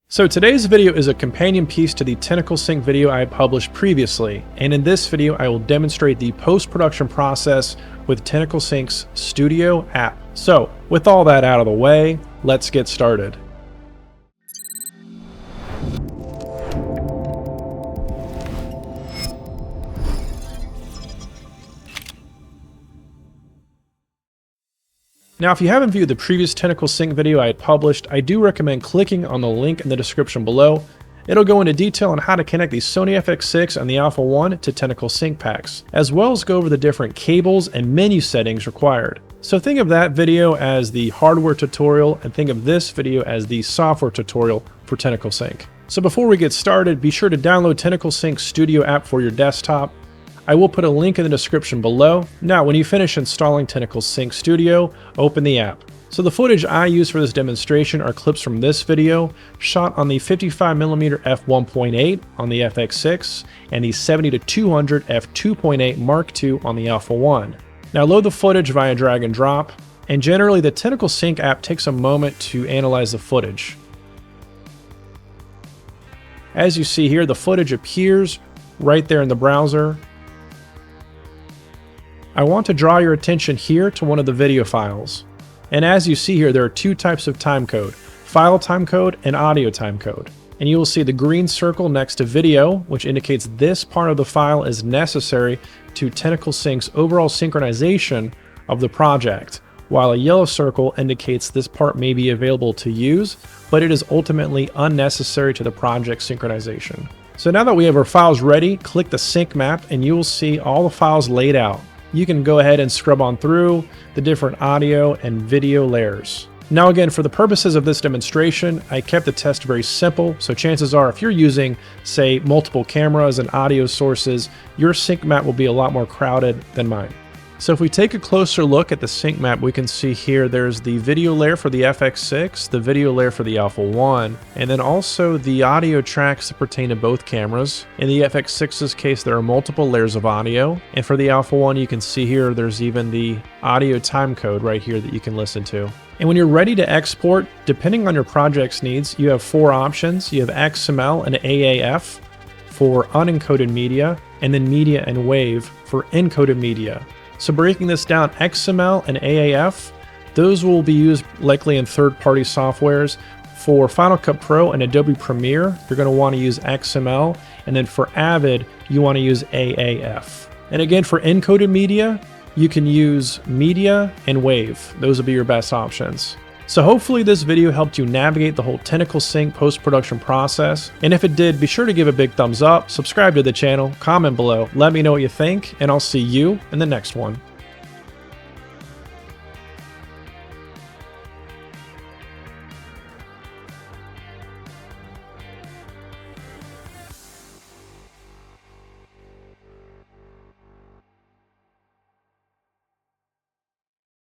So today's video is a companion piece to the Tentacle Sync video I published previously, and in this video I will demonstrate the post-production process with Tentacle Sync's Studio app. So with all that out of the way, let's get started. Now, if you haven't viewed the previous Tentacle Sync video I had published, I do recommend clicking on the link in the description below. It'll go into detail on how to connect the Sony FX6 and the Alpha 1 to Tentacle Sync packs, as well as go over the different cables and menu settings required. So think of that video as the hardware tutorial and think of this video as the software tutorial for Tentacle Sync. So before we get started, be sure to download Tentacle Sync Studio app for your desktop. I will put a link in the description below. Now, when you finish installing Tentacle Sync Studio, open the app. So the footage I use for this demonstration are clips from this video, shot on the 55mm f1.8 on the FX6 and the 70-200 f2.8 Mark II on the Alpha 1. Now load the footage via drag and drop, and generally the Tentacle Sync app takes a moment to analyze the footage. As you see here, the footage appears right there in the browser. I want to draw your attention here to one of the video files. And as you see here, there are two types of timecode, file timecode and audio timecode. And you will see the green circle next to video, which indicates this part of the file is necessary to Tentacle Sync's overall synchronization of the project, while a yellow circle indicates this part may be available to use, but it is ultimately unnecessary to the project synchronization. So now that we have our files ready, click the sync map and you will see all the files laid out. You can go ahead and scrub on through the different audio and video layers. Now again, for the purposes of this demonstration, I kept the test very simple, so chances are if you're using, say, multiple cameras and audio sources, your sync map will be a lot more crowded than mine. So if we take a closer look at the sync map, we can see here there's the video layer for the FX6, the video layer for the Alpha 1, and then also the audio tracks that pertain to both cameras. In the FX6's case, there are multiple layers of audio, and for the Alpha 1, you can see here there's even the audio timecode right here that you can listen to. And when you're ready to export, depending on your project's needs, you have four options. You have XML and AAF for unencoded media, and then media and WAV for encoded media. So breaking this down, XML and AAF, those will be used likely in third-party softwares. For Final Cut Pro and Adobe Premiere, you're going to want to use XML, and then for Avid, you want to use AAF. And again, for encoded media, you can use media and WAV. Those will be your best options. So hopefully this video helped you navigate the whole Tentacle Sync post-production process. And if it did, be sure to give a big thumbs up, subscribe to the channel, comment below, let me know what you think, and I'll see you in the next one.